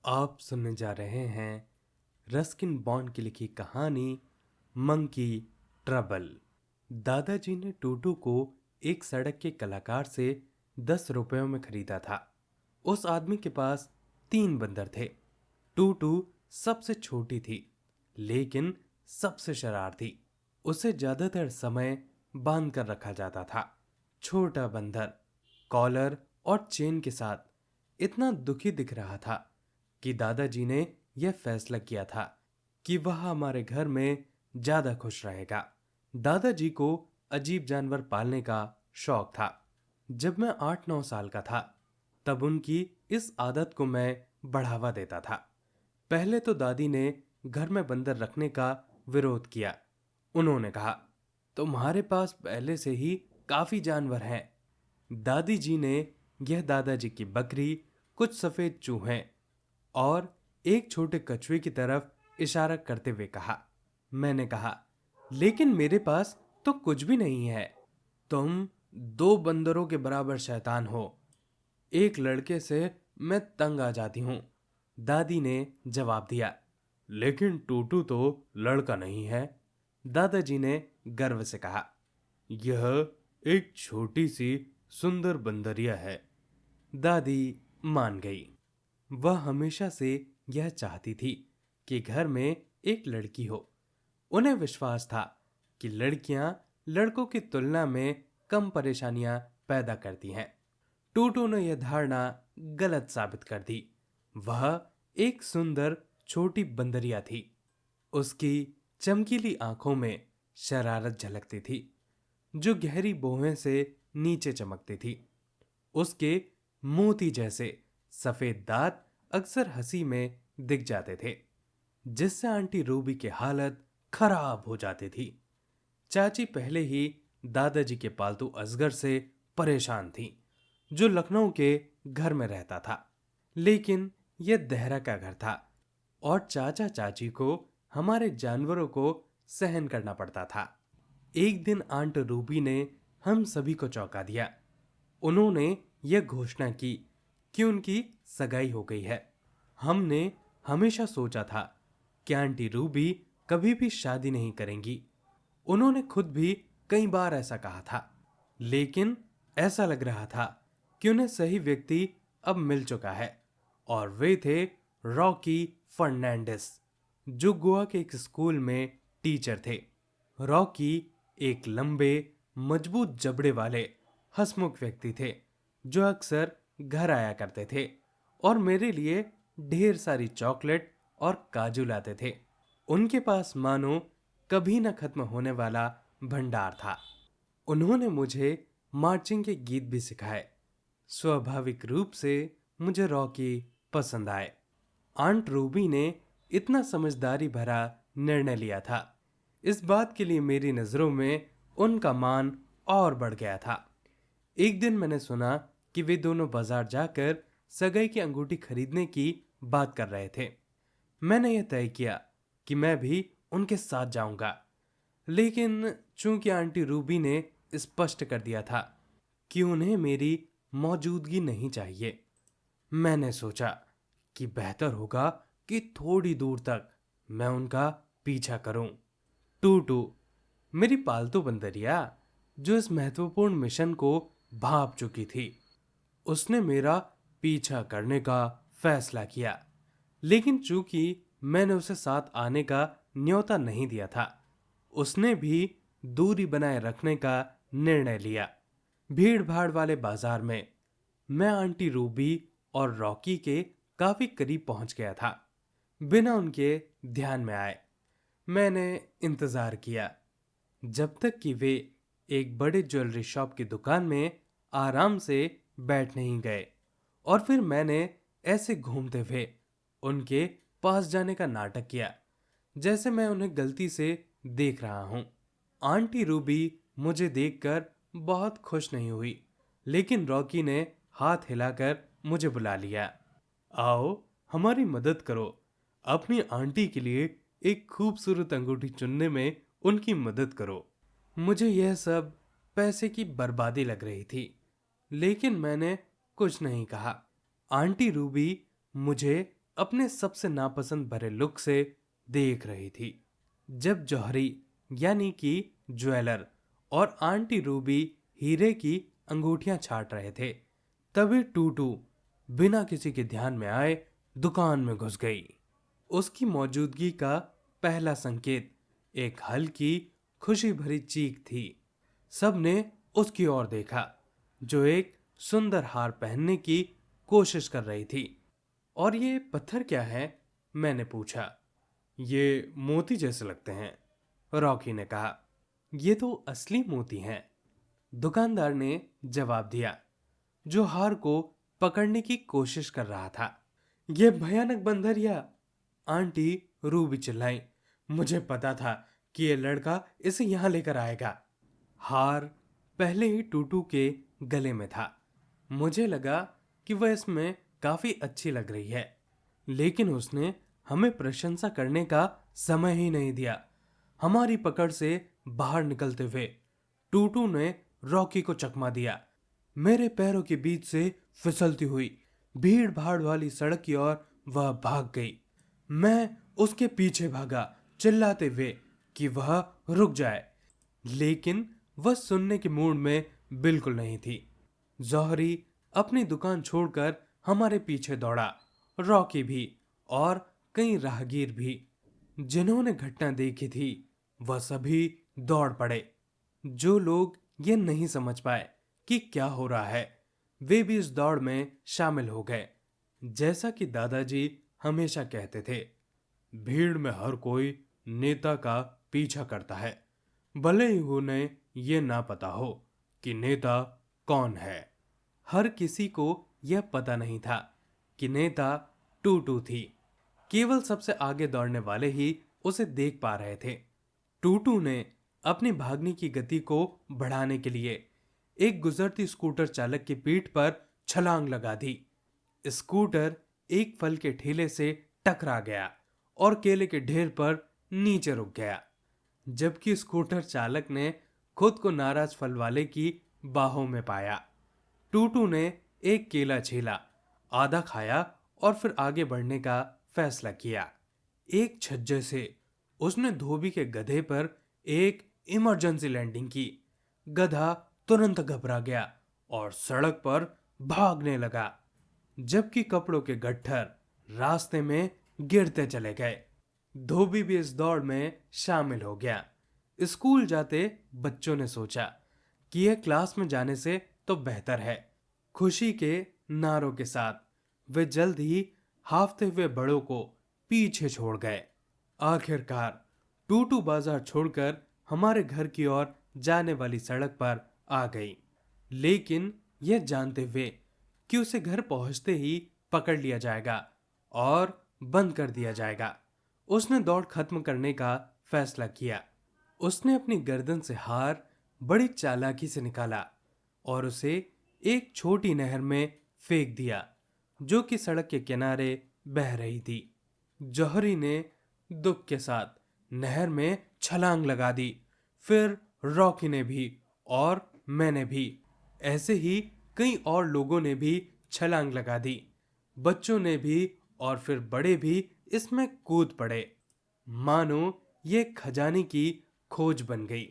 आप सुनने जा रहे हैं रस्किन बॉन्ड की लिखी कहानी मंकी ट्रबल। दादाजी ने टूटू को एक सड़क के कलाकार से 10 रुपयों में खरीदा था। उस आदमी के पास 3 बंदर थे। टूटू सबसे छोटी थी, लेकिन सबसे शरारती। उसे ज्यादातर समय बांध कर रखा जाता था। छोटा बंदर कॉलर और चेन के साथ इतना दुखी दिख रहा था कि दादाजी ने यह फैसला किया था कि वह हमारे घर में ज्यादा खुश रहेगा। दादाजी को अजीब जानवर पालने का शौक था। जब मैं 8-9 साल का था, तब उनकी इस आदत को मैं बढ़ावा देता था। पहले तो दादी ने घर में बंदर रखने का विरोध किया। उन्होंने कहा, तुम्हारे पास पहले से ही काफी जानवर हैं। दादी जी ने यह दादाजी की बकरी, कुछ सफेद चूहे और एक छोटे कछुए की तरफ इशारा करते हुए कहा। मैंने कहा, लेकिन मेरे पास तो कुछ भी नहीं है। तुम 2 बंदरों के बराबर शैतान हो। एक लड़के से मैं तंग आ जाती हूँ। दादी ने जवाब दिया। लेकिन टूटू तो लड़का नहीं है, दादाजी ने गर्व से कहा। यह एक छोटी सी सुंदर बंदरिया है। दादी मान गई। वह हमेशा से यह चाहती थी कि घर में एक लड़की हो। उन्हें विश्वास था कि लड़कियां लड़कों की तुलना में कम परेशानियां पैदा करती हैं। टूटू ने यह धारणा गलत साबित कर दी। वह एक सुंदर छोटी बंदरिया थी। उसकी चमकीली आंखों में शरारत झलकती थी, जो गहरी भौहें से नीचे चमकती थी। उसके मोती जैसे सफेद दांत अक्सर हंसी में दिख जाते थे, जिससे आंटी रूबी की हालत खराब हो जाती थी। चाची पहले ही दादाजी के पालतू अजगर से परेशान थी, जो लखनऊ के घर में रहता था। लेकिन यह देहरा का घर था और चाचा चाची को हमारे जानवरों को सहन करना पड़ता था। एक दिन आंट रूबी ने हम सभी को चौंका दिया। उन्होंने यह घोषणा की कि उनकी सगाई हो गई है। हमने हमेशा सोचा था कि आंटी रूबी कभी भी शादी नहीं करेंगी। उन्होंने खुद भी कई बार ऐसा कहा था, लेकिन ऐसा लग रहा था कि उन्हें सही व्यक्ति अब मिल चुका है, और वे थे रॉकी फर्नांडिस, जो गोवा के एक स्कूल में टीचर थे। रॉकी एक लंबे, मजबूत जबड़े वाले हंसमुख व्यक्ति थे, जो अक्सर घर आया करते थे और मेरे लिए ढेर सारी चॉकलेट और काजू लाते थे। उनके पास मानो कभी न खत्म होने वाला भंडार था। उन्होंने मुझे मार्चिंग के गीत भी सिखाए। स्वाभाविक रूप से मुझे रॉकी पसंद आए। आंट रूबी ने इतना समझदारी भरा निर्णय लिया था। इस बात के लिए मेरी नजरों में उनका मान और बढ़ गया था। एक दिन मैंने सुना कि वे दोनों बाजार जाकर सगाई की अंगूठी खरीदने की बात कर रहे थे। मैंने यह तय किया कि मैं भी उनके साथ जाऊंगा, लेकिन चूंकि आंटी रूबी ने स्पष्ट कर दिया था कि उन्हें मेरी मौजूदगी नहीं चाहिए, मैंने सोचा कि बेहतर होगा कि थोड़ी दूर तक मैं उनका पीछा करूं। टूटू, मेरी पालतू बंदरिया, जो इस महत्वपूर्ण मिशन को भांप चुकी थी, उसने मेरा पीछा करने का फैसला किया। लेकिन चूंकि मैंने उसे साथ आने का न्योता नहीं दिया था, उसने भी दूरी बनाए रखने का निर्णय लिया। भीड़ भाड़ वाले बाजार में मैं आंटी रूबी और रॉकी के काफी करीब पहुंच गया था, बिना उनके ध्यान में आए। मैंने इंतजार किया जब तक कि वे एक बड़े ज्वेलरी शॉप की दुकान में आराम से बैठ नहीं गए, और फिर मैंने ऐसे घूमते हुए उनके पास जाने का नाटक किया जैसे मैं उन्हें गलती से देख रहा हूं। आंटी रूबी मुझे देखकर बहुत खुश नहीं हुई, लेकिन रॉकी ने हाथ हिलाकर मुझे बुला लिया। आओ, हमारी मदद करो। अपनी आंटी के लिए एक खूबसूरत अंगूठी चुनने में उनकी मदद करो। मुझे यह सब पैसे की बर्बादी लग रही थी, लेकिन मैंने कुछ नहीं कहा। आंटी रूबी मुझे अपने सबसे नापसंद भरे लुक से देख रही थी। जब जौहरी यानी कि ज्वेलर और आंटी रूबी हीरे की अंगूठियां छाट रहे थे, तभी टूटू बिना किसी के ध्यान में आए दुकान में घुस गई। उसकी मौजूदगी का पहला संकेत एक हल्की खुशी भरी चीख थी। सबने उसकी ओर देखा, जो एक सुंदर हार पहनने की कोशिश कर रही थी। और ये पत्थर क्या है? मैंने पूछा। ये मोती जैसे लगते हैं, रॉकी ने कहा। ये तो असली मोती हैं, दुकानदार ने जवाब दिया, जो हार को पकड़ने की कोशिश कर रहा था। ये भयानक बंदरिया, आंटी रूबी चिल्लाई। मुझे पता था कि ये लड़का इसे यहां लेकर आएगा। हार पहले ही टूटू के गले में था। मुझे लगा कि वह इसमें काफी अच्छी लग रही है, लेकिन उसने हमें प्रशंसा करने का समय ही नहीं दिया। हमारी पकड़ से बाहर निकलते हुए टूटू ने रॉकी को चकमा दिया। मेरे पैरों के बीच से फिसलती हुई भीड़ भाड़ वाली सड़क की ओर वह भाग गई। मैं उसके पीछे भागा, चिल्लाते हुए कि वह रुक जाए, लेकिन वह सुनने के मूड में बिल्कुल नहीं थी। जौहरी अपनी दुकान छोड़कर हमारे पीछे दौड़ा, रॉकी भी और कई राहगीर भी। जिन्होंने घटना देखी थी वह सभी दौड़ पड़े। जो लोग ये नहीं समझ पाए कि क्या हो रहा है, वे भी इस दौड़ में शामिल हो गए। जैसा कि दादाजी हमेशा कहते थे, भीड़ में हर कोई नेता का पीछा करता है, भले ही उन्हें ये ना पता हो कि नेता कौन है। हर किसी को यह पता नहीं था कि नेता टूटू थी। केवल सबसे आगे दौड़ने वाले ही उसे देख पा रहे थे। टूटू ने अपनी भागने की गति को बढ़ाने के लिए एक गुजरती स्कूटर चालक की पीठ पर छलांग लगा दी। स्कूटर एक फल के ठेले से टकरा गया और केले के ढेर पर नीचे रुक गया, जबकि स्कूटर चालक ने खुद को नाराज फल वाले की बाहों में पाया। टूटू ने एक केला छीला, आधा खाया और फिर आगे बढ़ने का फैसला किया। एक छज्जे से उसने धोबी के गधे पर एक इमरजेंसी लैंडिंग की। गधा तुरंत घबरा गया और सड़क पर भागने लगा, जबकि कपड़ों के गट्ठर रास्ते में गिरते चले गए। धोबी भी इस दौड़ में शामिल हो गया। स्कूल जाते बच्चों ने सोचा कि यह क्लास में जाने से तो बेहतर है। खुशी के नारों के साथ वे जल्द ही हाफते हुए बड़ों को पीछे छोड़ गए। आखिरकार टूटू बाजार छोड़कर हमारे घर की ओर जाने वाली सड़क पर आ गई, लेकिन यह जानते हुए कि उसे घर पहुंचते ही पकड़ लिया जाएगा और बंद कर दिया जाएगा, उसने दौड़ खत्म करने का फैसला किया। उसने अपनी गर्दन से हार बड़ी चालाकी से निकाला और उसे एक छोटी नहर में फेंक दिया, जो कि सड़क के किनारे बह रही थी। जौहरी ने दुख के साथ नहर में छलांग लगा दी। फिर रॉकी ने भी और मैंने भी। ऐसे ही कई और लोगों ने भी छलांग लगा दी। बच्चों ने भी और फिर बड़े भी इसमें कूद पड़े, मानो ये खजाने की खोज बन गई।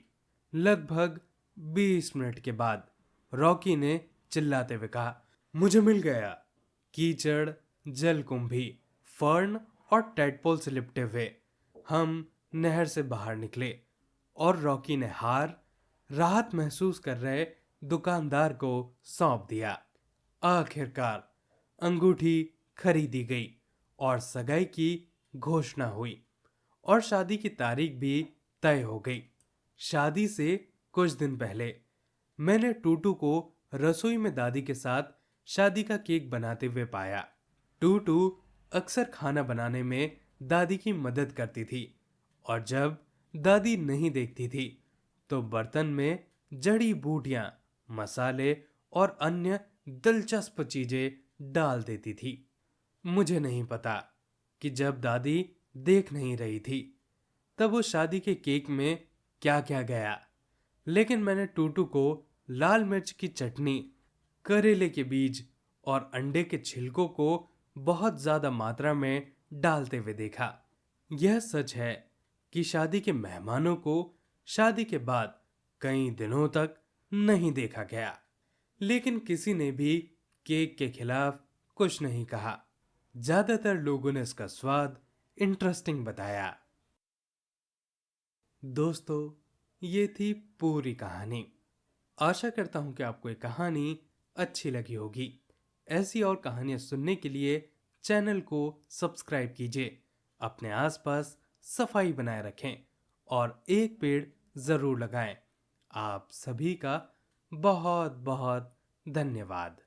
लगभग 20 मिनट के बाद रॉकी ने चिल्लाते हुए कहा, मुझे मिल गया। कीचड़, जलकुंभी, फर्न और टेडपोल से लिपटे हुए हम नहर से बाहर निकले और रॉकी ने हार राहत महसूस कर रहे दुकानदार को सौंप दिया। आखिरकार अंगूठी खरीदी गई और सगाई की घोषणा हुई और शादी की तारीख भी तय हो गई। शादी से कुछ दिन पहले मैंने टूटू को रसोई में दादी के साथ शादी का केक बनाते हुए पाया। टूटू अक्सर खाना बनाने में दादी की मदद करती थी और जब दादी नहीं देखती थी तो बर्तन में जड़ी बूटियां, मसाले और अन्य दिलचस्प चीजें डाल देती थी। मुझे नहीं पता कि जब दादी देख नहीं रही थी तब उस शादी के केक में क्या क्या गया, लेकिन मैंने टूटू को लाल मिर्च की चटनी, करेले के बीज और अंडे के छिलकों को बहुत ज्यादा मात्रा में डालते हुए देखा। यह सच है कि शादी के मेहमानों को शादी के बाद कई दिनों तक नहीं देखा गया, लेकिन किसी ने भी केक के खिलाफ कुछ नहीं कहा। ज्यादातर लोगों ने इसका स्वाद इंटरेस्टिंग बताया। दोस्तों, ये थी पूरी कहानी। आशा करता हूं कि आपको ये कहानी अच्छी लगी होगी। ऐसी और कहानियां सुनने के लिए चैनल को सब्सक्राइब कीजिए, अपने आसपास सफाई बनाए रखें और एक पेड़ जरूर लगाएं। आप सभी का बहुत बहुत धन्यवाद।